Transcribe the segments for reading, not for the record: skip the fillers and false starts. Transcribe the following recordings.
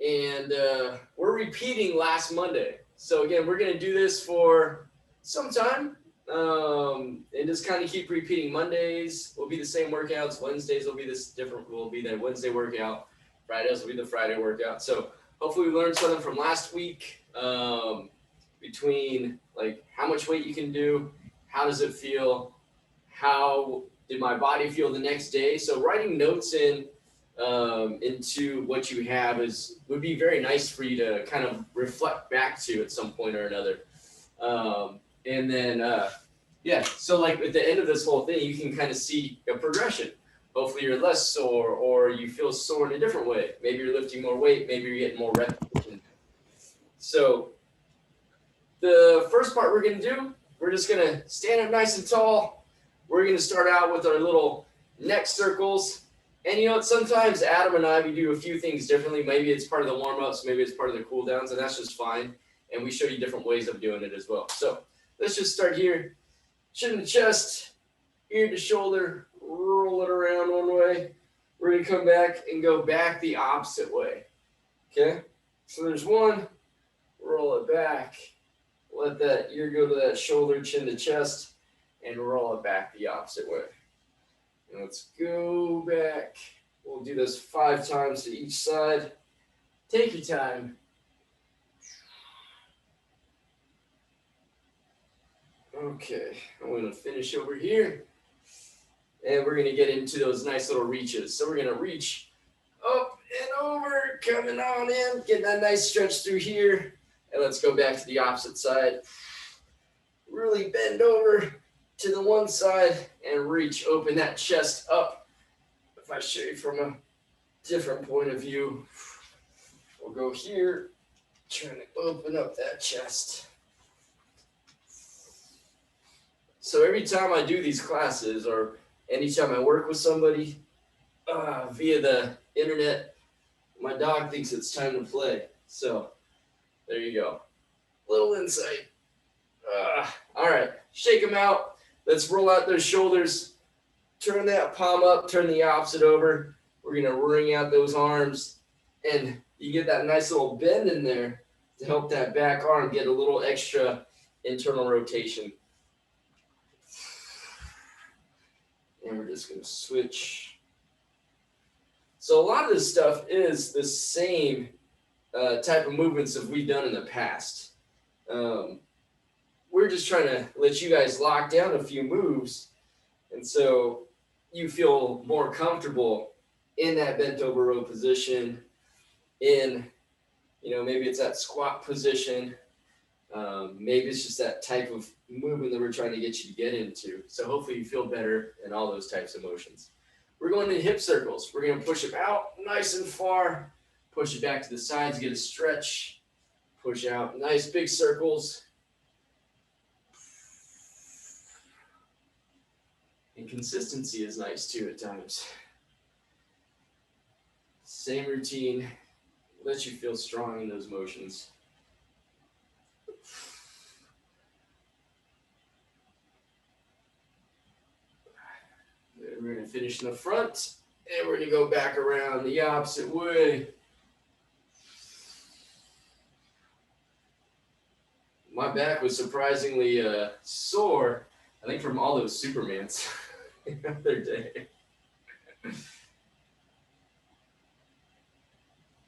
And we're repeating last Monday. So again, we're going to do this for some time, and just kind of keep repeating. Mondays will be the same workouts. Wednesdays will be this different. Will be the Wednesday workout. Fridays will be the Friday workout. So hopefully we learned something from last week, between like how much weight you can do, how does it feel, how did my body feel the next day. So writing notes into what you have is would be very nice for you to kind of reflect back to at some point or another. And then yeah, so like at the end of this whole thing, you can kind of see a progression. Hopefully you're less sore or you feel sore in a different way. Maybe you're lifting more weight, maybe you're getting more repetition. So the first part we're going to do, we're just going to stand up nice and tall. We're going to start out with our little neck circles. And you know what? Sometimes Adam and I, we do a few things differently. Maybe it's part of the warm ups, maybe it's part of the cool downs, and that's just fine. And we show you different ways of doing it as well. So let's just start here. Chin to chest, ear to shoulder, roll it around one way. We're going to come back and go back the opposite way. Okay? So there's one, roll it back. Let that ear go to that shoulder, chin to chest, and roll it back the opposite way. And let's go back. We'll do this 5 times to each side. Take your time. Okay, I'm going to finish over here. And we're going to get into those nice little reaches. So we're going to reach up and over, coming on in, getting that nice stretch through here. And let's go back to the opposite side. Really bend over to the one side and reach, open that chest up. If I show you from a different point of view, we'll go here, trying to open up that chest. So every time I do these classes or anytime I work with somebody via the internet, my dog thinks it's time to play. So there you go. Little insight. All right, shake them out. Let's roll out those shoulders. Turn that palm up, turn the opposite over. We're going to wring out those arms. And you get that nice little bend in there to help that back arm get a little extra internal rotation. And we're just going to switch. So a lot of this stuff is the same type of movements that we've done in the past. We're just trying to let you guys lock down a few moves, and so you feel more comfortable in that bent over row position, in, maybe it's that squat position. Maybe it's just that type of movement that we're trying to get you to get into. So hopefully you feel better in all those types of motions. We're going to hip circles. We're going to push them out nice and far, push it back to the sides, get a stretch, push out, nice big circles. And consistency is nice too at times. Same routine, lets you feel strong in those motions. We're going to finish in the front, and we're going to go back around the opposite way. My back was surprisingly sore, I think from all those Supermans the other day.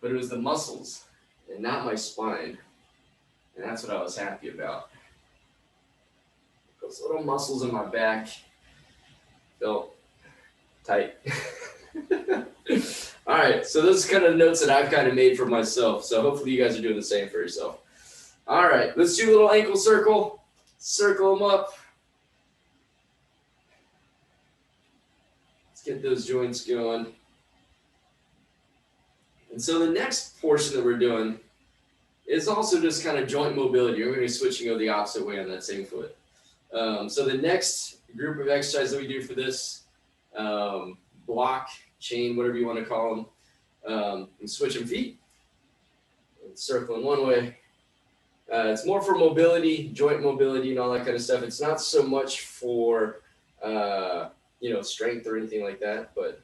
But it was the muscles and not my spine. And that's what I was happy about. Those little muscles in my back felt tight. All right, so those are kind of notes that I've kind of made for myself. So hopefully you guys are doing the same for yourself. All right, let's do a little ankle circle. Circle them up. Let's get those joints going. And so the next portion that we're doing is also just kind of joint mobility. We're going to be switching over the opposite way on that same foot. So the next group of exercises that we do for this, block, chain, whatever you want to call them, and switching feet, and circling one way. It's more for mobility, joint mobility, and all that kind of stuff. It's not so much for strength or anything like that, but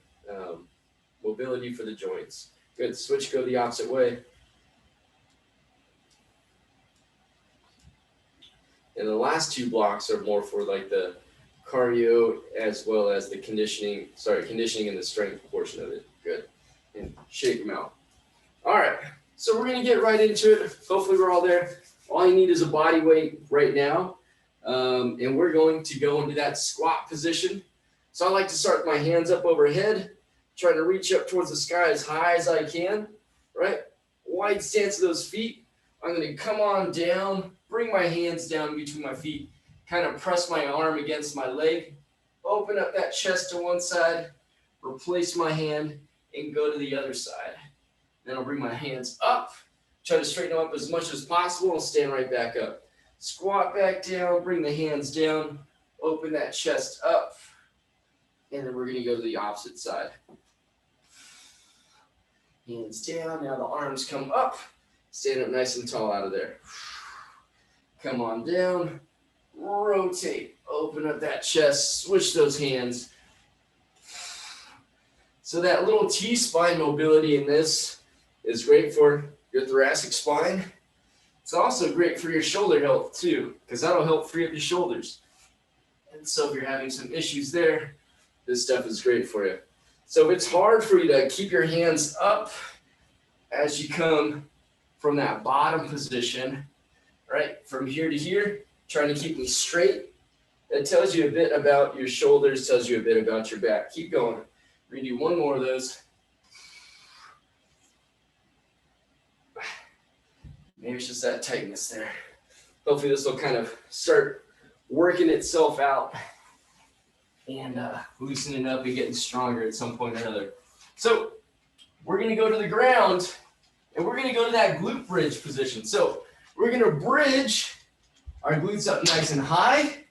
mobility for the joints. Good. Switch, go the opposite way. And the last two blocks are more for like the cardio as well as the conditioning and the strength portion of it. Good. And shake them out. All right. So we're going to get right into it. Hopefully we're all there. All you need is a body weight right now. And we're going to go into that squat position. So I like to start with my hands up overhead, trying to reach up towards the sky as high as I can, right? Wide stance of those feet. I'm going to come on down, bring my hands down between my feet, kind of press my arm against my leg, open up that chest to one side, replace my hand, and go to the other side. Then I'll bring my hands up, try to straighten them up as much as possible, and stand right back up. Squat back down, bring the hands down, open that chest up, and then we're going to go to the opposite side. Hands down, now the arms come up, stand up nice and tall out of there. Come on down, rotate, open up that chest, switch those hands. So that little T-spine mobility in this is great for your thoracic spine. It's also great for your shoulder health too, because that'll help free up your shoulders. And so if you're having some issues there, this stuff is great for you. So if it's hard for you to keep your hands up as you come from that bottom position, right, from here to here, trying to keep them straight, that tells you a bit about your shoulders, tells you a bit about your back. Keep going. We're going to do one more of those. Maybe it's just that tightness there. Hopefully this will kind of start working itself out and loosening up and getting stronger at some point or another. So we're going to go to the ground and we're going to go to that glute bridge position. So we're going to bridge our glutes up nice and high,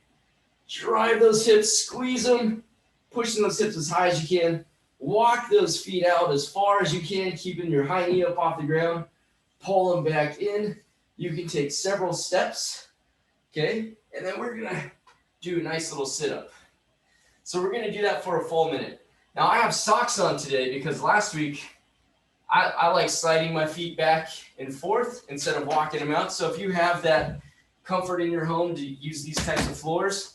drive those hips, squeeze them, pushing those hips as high as you can. Walk those feet out as far as you can, keeping your high knee up off the ground. Pull them back in. You can take several steps, okay? And then we're gonna do a nice little sit-up. So we're gonna do that for a full minute. Now I have socks on today because last week I like sliding my feet back and forth instead of walking them out. So if you have that comfort in your home to use these types of floors,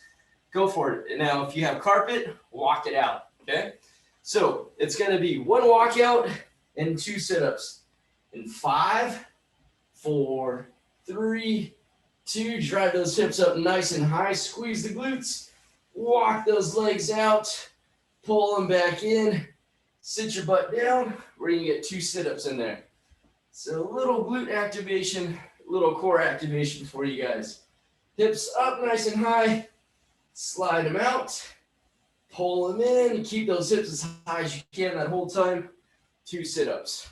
go for it. And now if you have carpet, walk it out, okay? So it's gonna be one walkout and two sit-ups. In 5, 4, 3, 2, drive those hips up nice and high, squeeze the glutes, walk those legs out, pull them back in, sit your butt down. We're gonna get 2 sit-ups in there. So a little glute activation, little core activation for you guys. Hips up nice and high, slide them out, pull them in, keep those hips as high as you can that whole time. 2 sit-ups.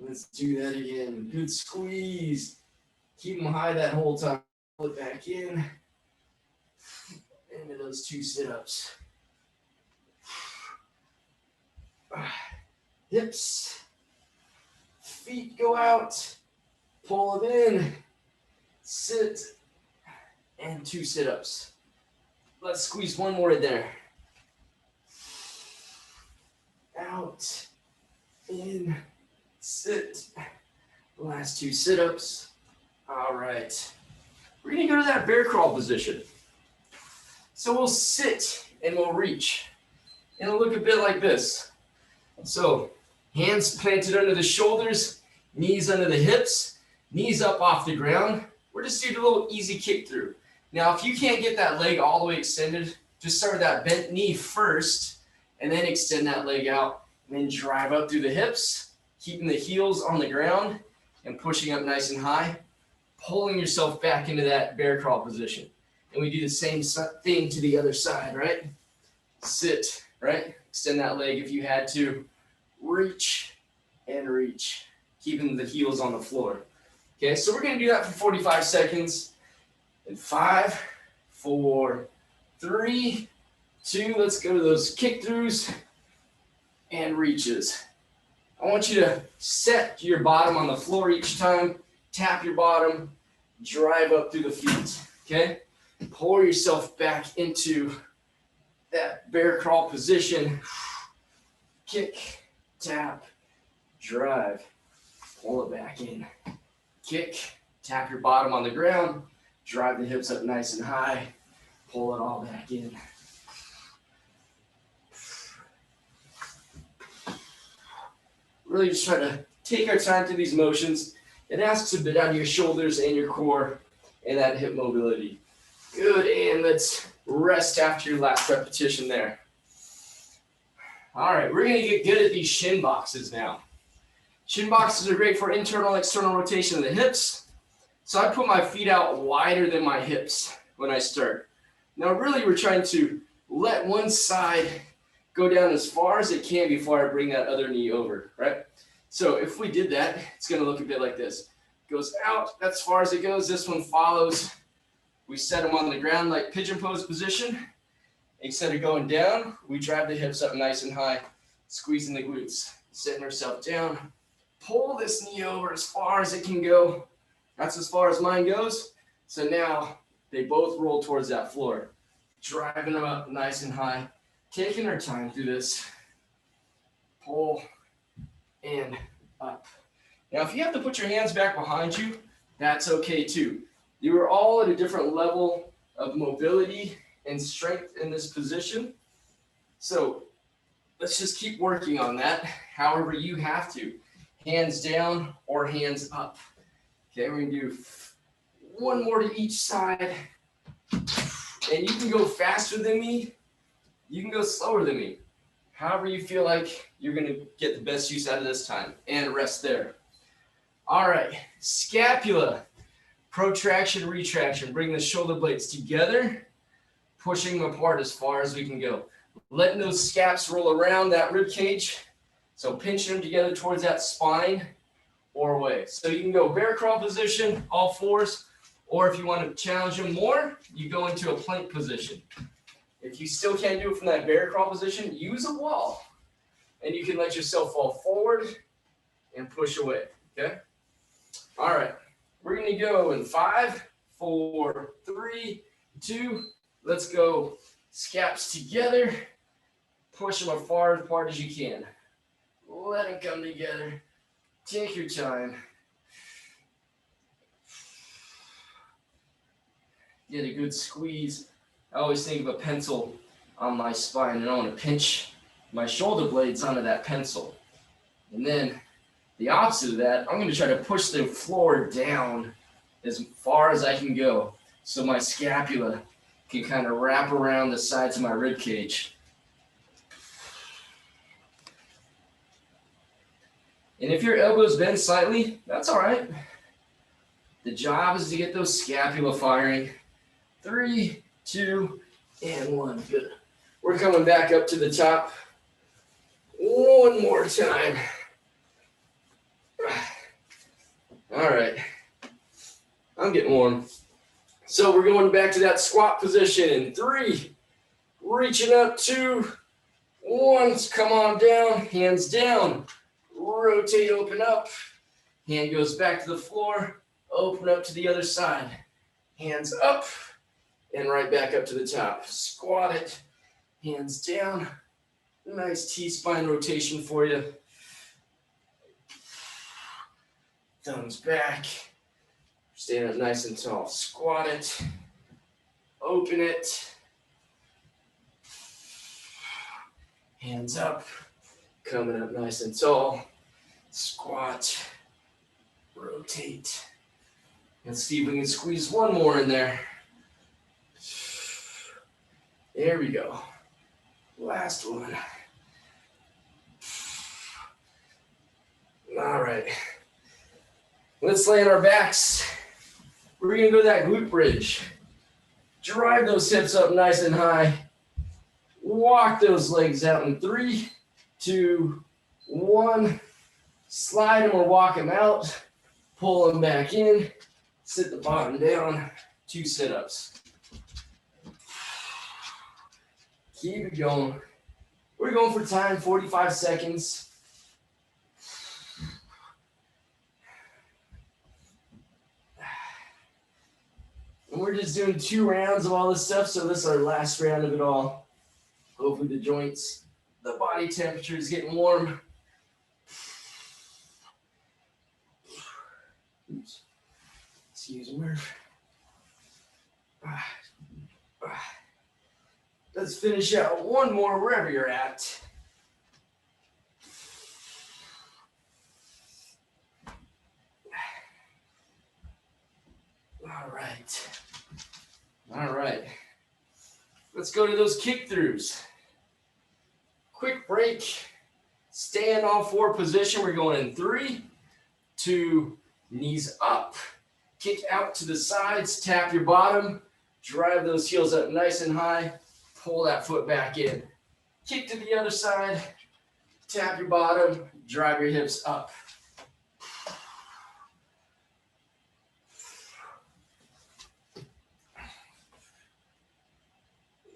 Let's do that again. Good squeeze. Keep them high that whole time. Pull it back in. Into those 2 sit-ups. Hips. Feet go out. Pull them in. Sit. And 2 sit-ups. Let's squeeze one more in there. Out. In. Sit. Last 2 sit-ups. All right. We're going to go to that bear crawl position. So we'll sit and we'll reach. And it'll look a bit like this. So hands planted under the shoulders, knees under the hips, knees up off the ground. We're just doing a little easy kick through. Now, if you can't get that leg all the way extended, just start with that bent knee first and then extend that leg out and then drive up through the hips. Keeping the heels on the ground and pushing up nice and high, pulling yourself back into that bear crawl position. And we do the same thing to the other side, right? Sit, right? Extend that leg if you had to. Reach and reach, keeping the heels on the floor. Okay, so we're going to do that for 45 seconds. In 5, 4, 3, 2, let's go to those kick throughs and reaches. I want you to set your bottom on the floor each time, tap your bottom, drive up through the feet, okay? Pour yourself back into that bear crawl position. Kick, tap, drive, pull it back in. Kick, Tap your bottom on the ground, drive the hips up nice and high, pull it all back in. Really just try to take our time through these motions. It asks a bit out of your shoulders and your core and that hip mobility. Good, and let's rest after your last repetition there. All right, we're gonna get good at these shin boxes now. Shin boxes are great for internal, external rotation of the hips. So I put my feet out wider than my hips when I start. Now really we're trying to let one side go down as far as it can before I bring that other knee over, right? So if we did that, it's gonna look a bit like this. Goes out, that's as far as it goes. This one follows. We set them on the ground like pigeon pose position. Instead of going down, we drive the hips up nice and high, squeezing the glutes, setting ourselves down. Pull this knee over as far as it can go. That's as far as mine goes. So now they both roll towards that floor. Driving them up nice and high, taking our time through this. Pull and up. Now, if you have to put your hands back behind you, that's okay too. You are all at a different level of mobility and strength in this position. So let's just keep working on that, however you have to. Hands down or hands up. Okay, we're gonna do one more to each side. And you can go faster than me. You can go slower than me. However you feel like you're gonna get the best use out of this time, and rest there. All right, scapula, protraction, retraction. Bring the shoulder blades together, pushing them apart as far as we can go. Letting those scaps roll around that rib cage. So pinching them together towards that spine or away. So you can go bear crawl position, all fours, or if you want to challenge them more, you go into a plank position. If you still can't do it from that bear crawl position, use a wall. And you can let yourself fall forward and push away, okay? All right, we're gonna go in 5, 4, 3, 2, let's go. Scaps together, push them as far apart as you can. Let them come together. Take your time. Get a good squeeze. I always think of a pencil on my spine, and I want to pinch my shoulder blades onto that pencil. And then the opposite of that, I'm going to try to push the floor down as far as I can go so my scapula can kind of wrap around the sides of my rib cage. And if your elbows bend slightly, that's all right. The job is to get those scapula firing. 3, 2, and 1. Good. We're coming back up to the top. One more time. All right. I'm getting warm. So we're going back to that squat position in 3, reaching up, 2, 1, come on down, hands down, rotate, open up, hand goes back to the floor, open up to the other side, hands up, and right back up to the top. Squat it, hands down, nice T-spine rotation for you. Thumbs back. Stand up nice and tall. Squat it. Open it. Hands up. Coming up nice and tall. Squat. Rotate. Let's see if we can squeeze one more in there. There we go. Last one. All right. Let's lay on our backs. We're gonna go to that glute bridge. Drive those hips up nice and high. Walk those legs out in 3, 2, 1. Slide them or walk them out. Pull them back in. Sit the bottom down. 2 sit-ups. Keep it going. We're going for time, 45 seconds. And we're just doing 2 rounds of all this stuff, so this is our last round of it all. Hopefully the joints, the body temperature is getting warm. Oops. Excuse me, Murph. Let's finish out one more wherever you're at. All right. Let's go to those kick throughs. Quick break. Stay in all four position. We're going in 3, 2, knees up. Kick out to the sides, tap your bottom, drive those heels up nice and high, pull that foot back in. Kick to the other side, tap your bottom, drive your hips up.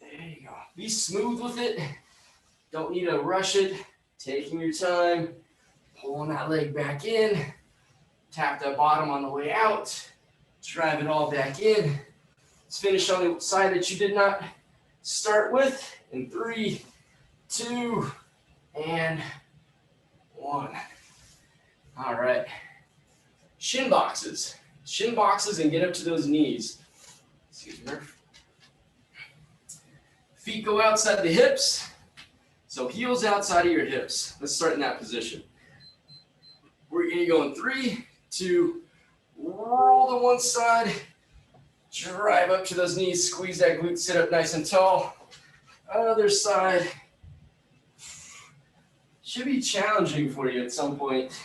There you go. Be smooth with it. Don't need to rush it. Taking your time, pulling that leg back in, tap that bottom on the way out, drive it all back in. Let's finish on the side that you did not start with in 3, 2, and 1. All right. Shin boxes. Shin boxes and get up to those knees. Excuse me. Feet go outside the hips. So heels outside of your hips. Let's start in that position. We're going to go in 3, 2, roll to one side, drive up to those knees, squeeze that glute, sit up nice and tall. Other side. Should be challenging for you at some point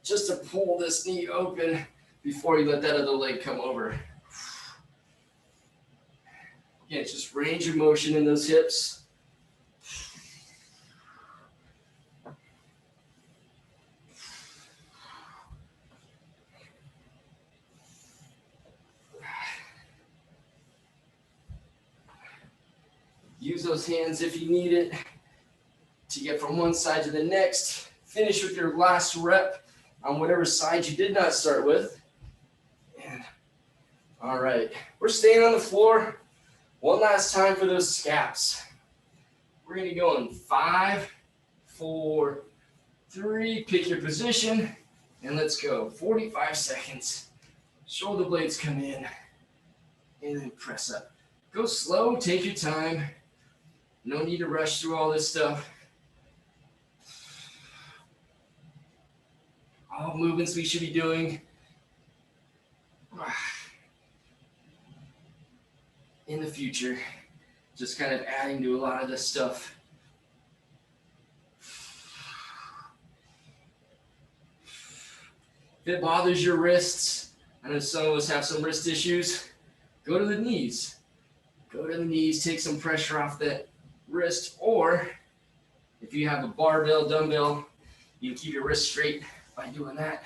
just to pull this knee open before you let that other leg come over. Again, just range of motion in those hips. Use those hands if you need it to get from one side to the next. Finish with your last rep on whatever side you did not start with. And all right, we're staying on the floor. One last time for those scaps. We're gonna go in 5, 4, 3, pick your position, and let's go. 45 seconds. Shoulder blades come in, and then press up. Go slow, take your time. No need to rush through all this stuff. All movements we should be doing in the future. Just kind of adding to a lot of this stuff. If it bothers your wrists, I know some of us have some wrist issues, go to the knees. Go to the knees, take some pressure off that wrist, or if you have a barbell, dumbbell, you can keep your wrist straight by doing that.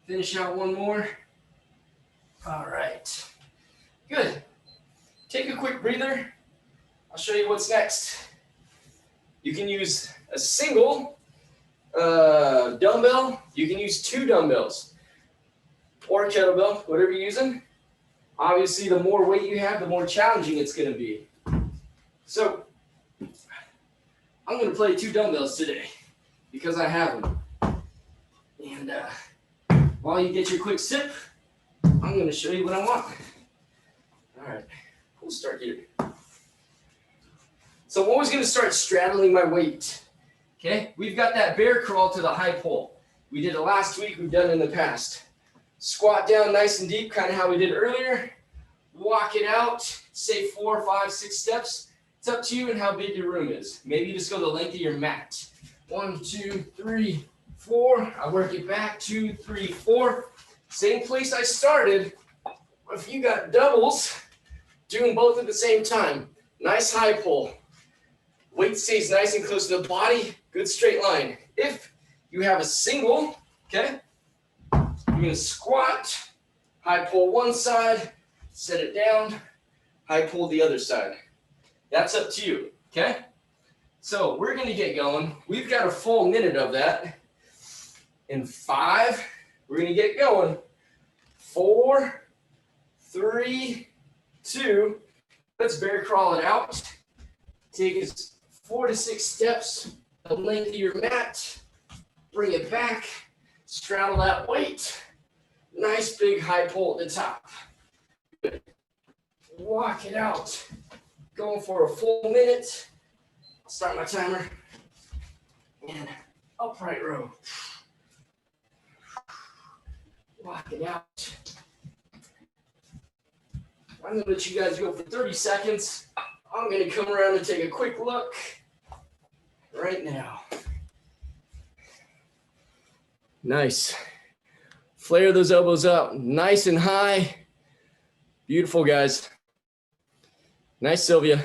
Finish out one more. All right, good. Take a quick breather. I'll show you what's next. You can use a single dumbbell. You can use 2 dumbbells or a kettlebell, whatever you're using. Obviously, the more weight you have, the more challenging it's going to be. So, I'm going to play 2 dumbbells today because I have them. And while you get your quick sip, I'm going to show you what I want. All right, we'll start here. So I'm always going to start straddling my weight. Okay, we've got that bear crawl to the high pole. We did it last week, we've done it in the past. Squat down nice and deep, kind of how we did earlier. Walk it out, say 4, 5, 6 steps. It's up to you and how big your room is. Maybe you just go the length of your mat. 1, 2, 3, 4. I work it back, 2, 3, 4. Same place I started. If you got doubles, do them both at the same time. Nice high pull. Weight stays nice and close to the body. Good straight line. If you have a single, okay, you're going to squat, high pull one side, set it down, high pull the other side. That's up to you, okay? So we're going to get going. We've got a full minute of that. In 5, we're going to get going. 4, 3, 2. Let's bear crawl it out. Take us 4 to 6 steps, the length of your mat. Bring it back. Straddle that weight. Nice big high pull at the top. Good. Walk it out. Going for a full minute. I'll start my timer. And upright row. Walk it out. I'm going to let you guys go for 30 seconds. I'm going to come around and take a quick look right now. Nice. Flare those elbows up nice and high. Beautiful, guys. Nice, Sylvia.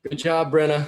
Good job, Brenna.